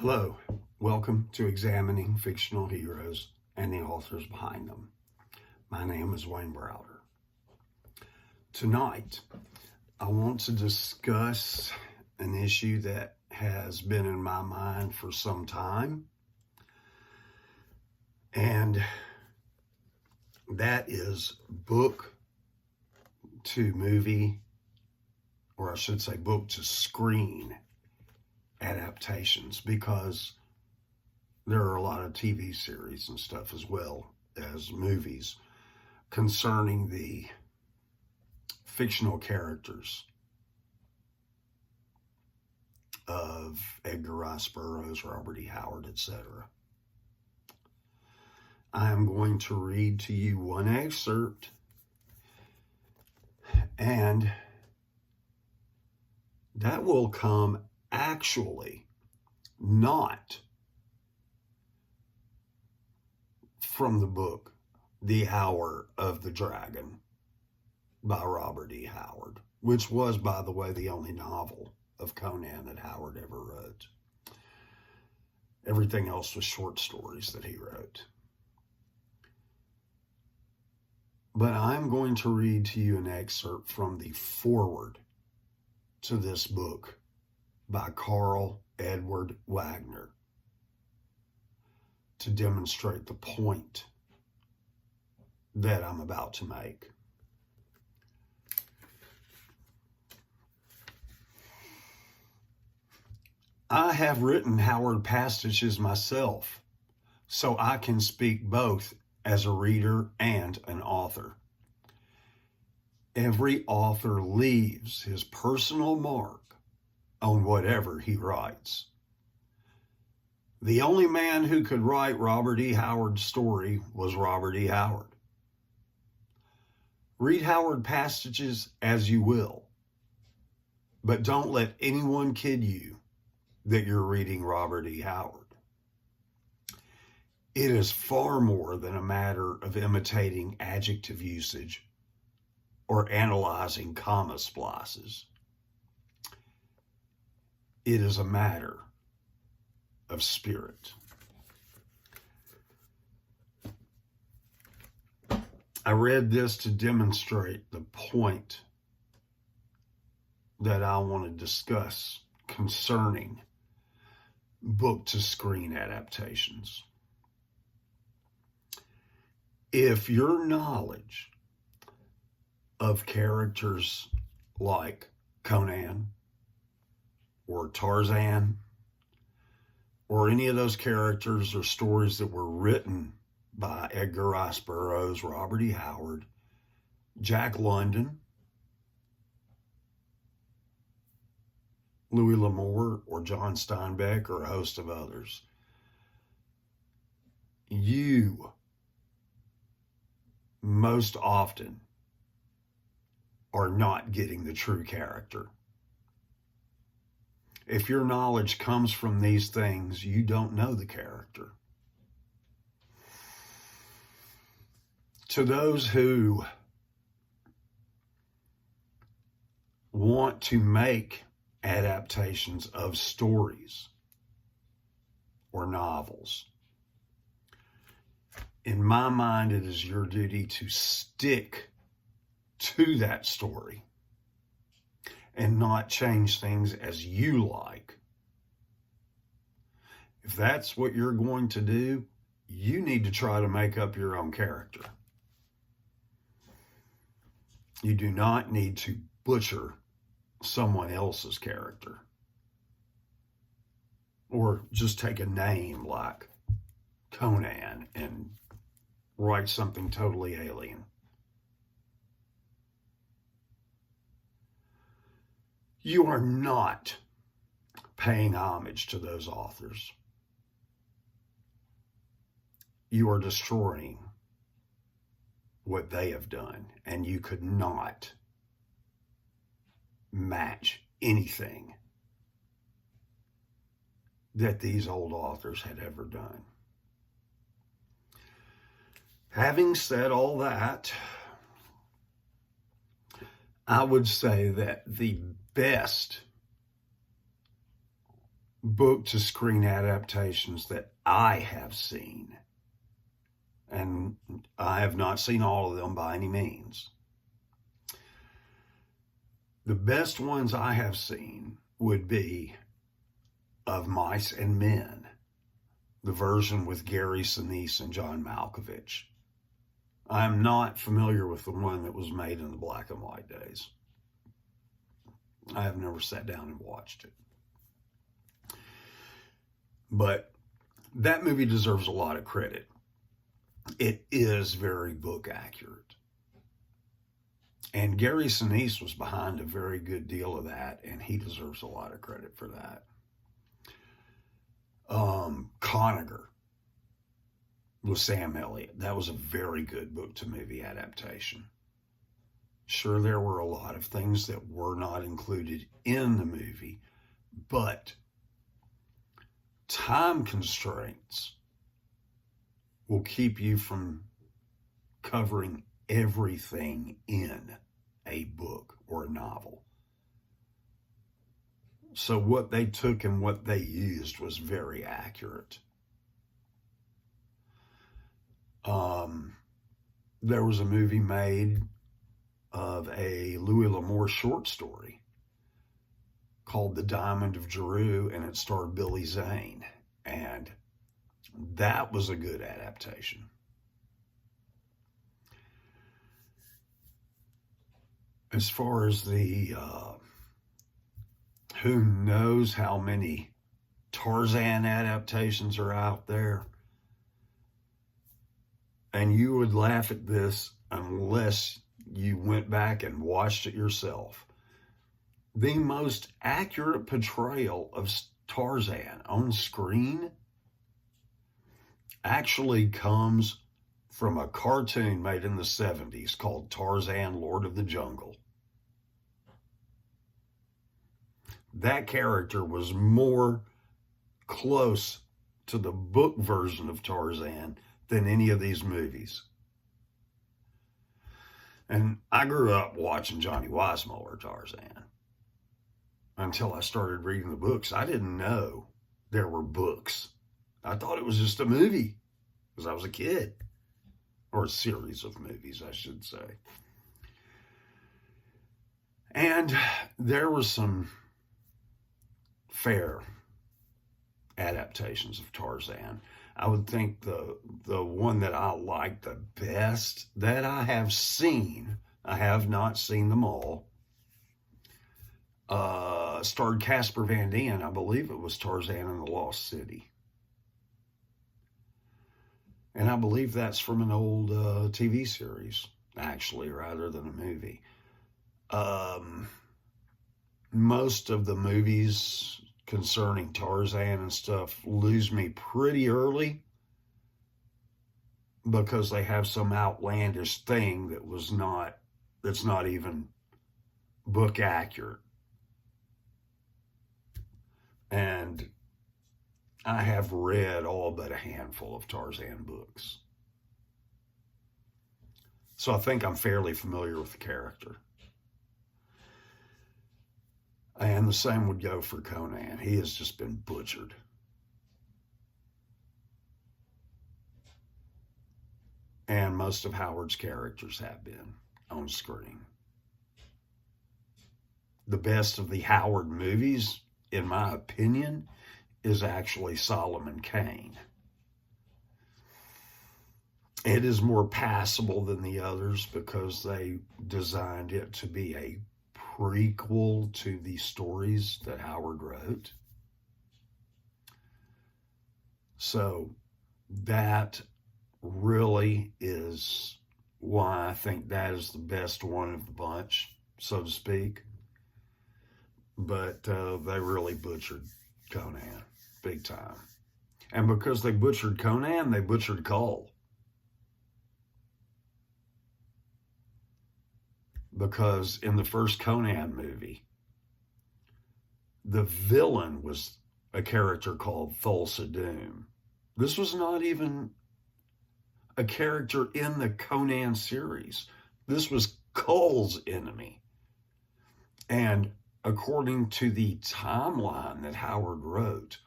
Hello, welcome to Examining Fictional Heroes and the Authors Behind Them. My name is Wayne Browder. Tonight, I want to discuss an issue that has been in my mind for some time, and that is book to movie, or I should say book to screen adaptations, because there are a lot of TV series and stuff as well as movies concerning the fictional characters of Edgar Rice Burroughs, Robert E. Howard, etc. I am going to read to you one excerpt, and that will come actually not from the book The Hour of the Dragon by Robert E. Howard, which was, by the way, the only novel of Conan that Howard ever wrote. Everything else was short stories that he wrote. But I'm going to read to you an excerpt from the foreword to this book by Carl Edward Wagner to demonstrate the point that I'm about to make. I have written Howard passages myself, so I can speak both as a reader and an author. Every author leaves his personal mark on whatever he writes. The only man who could write Robert E. Howard's story was Robert E. Howard. Read Howard passages as you will, but don't let anyone kid you that you're reading Robert E. Howard. It is far more than a matter of imitating adjective usage or analyzing comma splices. It is a matter of spirit. I read this to demonstrate the point that I want to discuss concerning book to screen adaptations. If your knowledge of characters like Conan or Tarzan or any of those characters or stories that were written by Edgar Rice Burroughs, Robert E. Howard, Jack London, Louis L'Amour, or John Steinbeck, or a host of others, you most often are not getting the true character. If your knowledge comes from these things, you don't know the character. To those who want to make adaptations of stories or novels, in my mind, it is your duty to stick to that story and not change things as you like. If that's what you're going to do, you need to try to make up your own character. You do not need to butcher someone else's character, or just take a name like Conan and write something totally alien. You are not paying homage to those authors. You are destroying what they have done, and you could not match anything that these old authors had ever done. Having said all that, I would say that the best book to screen adaptations that I have seen, and I have not seen all of them by any means. The best ones I have seen would be Of Mice and Men, the version with Gary Sinise and John Malkovich. I'm not familiar with the one that was made in the black and white days. I have never sat down and watched it. But that movie deserves a lot of credit. It is very book accurate. And Gary Sinise was behind a very good deal of that, and he deserves a lot of credit for that. Conager with Sam Elliott. That was a very good book to movie adaptation. Sure, there were a lot of things that were not included in the movie, but time constraints will keep you from covering everything in a book or a novel. So what they took and what they used was very accurate. There was a movie made of a Louis L'Amour short story called The Diamond of Giroux, and it starred Billy Zane. And that was a good adaptation. As far as the, who knows how many Tarzan adaptations are out there. And you would laugh at this unless you went back and watched it yourself. The most accurate portrayal of Tarzan on screen actually comes from a cartoon made in the 70s called Tarzan, Lord of the Jungle. That character was more close to the book version of Tarzan than any of these movies. And I grew up watching Johnny Weissmuller Tarzan until I started reading the books. I didn't know there were books. I thought it was just a movie because I was a kid, or a series of movies, I should say. And there was some fair adaptations of Tarzan. I would think the one that I like the best that I have seen, I have not seen them all, starred Casper Van Dien. I believe it was Tarzan and the Lost City. And I believe that's from an old TV series, actually, rather than a movie. Most of the movies concerning Tarzan and stuff lose me pretty early because they have some outlandish thing that's not even book accurate. And I have read all but a handful of Tarzan books. So I think I'm fairly familiar with the character. And the same would go for Conan. He has just been butchered. And most of Howard's characters have been on screen. The best of the Howard movies, in my opinion, is actually Solomon Kane. It is more passable than the others because they designed it to be a prequel to the stories that Howard wrote. So that really is why I think that is the best one of the bunch, so to speak. But they really butchered Conan big time. And because they butchered Conan, they butchered Cole. Because in the first Conan movie, the villain was a character called Thulsa Doom. This was not even a character in the Conan series. This was Cole's enemy. And according to the timeline that Howard wrote,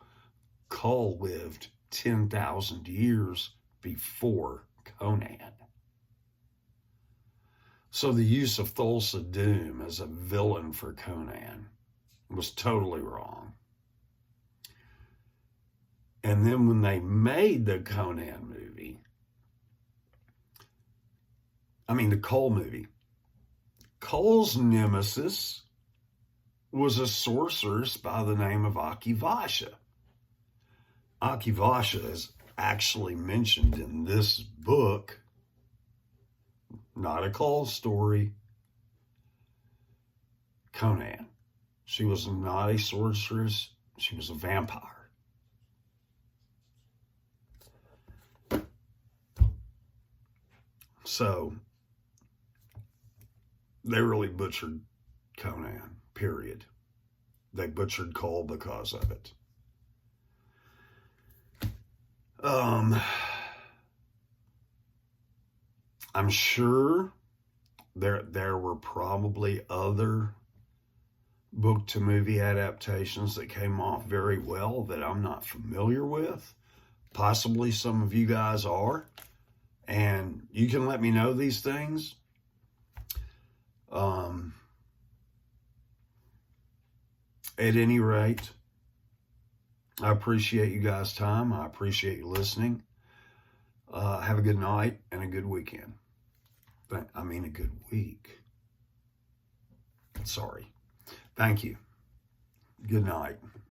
Kull lived 10,000 years before Conan. So the use of Thulsa Doom as a villain for Conan was totally wrong. And then when they made the Conan movie, the Kull movie, Kull's nemesis was a sorceress by the name of Akivasha. Akivasha is actually mentioned in this book, not a Kull story. Conan. She was not a sorceress. She was a vampire. So, they really butchered Conan, period. They butchered Kull because of it. I'm sure there were probably other book to movie adaptations that came off very well that I'm not familiar with. Possibly some of you guys are. And you can let me know these things. At any rate, I appreciate you guys' time. I appreciate you listening. Have a good night and a good weekend. A good week. Sorry. Thank you. Good night.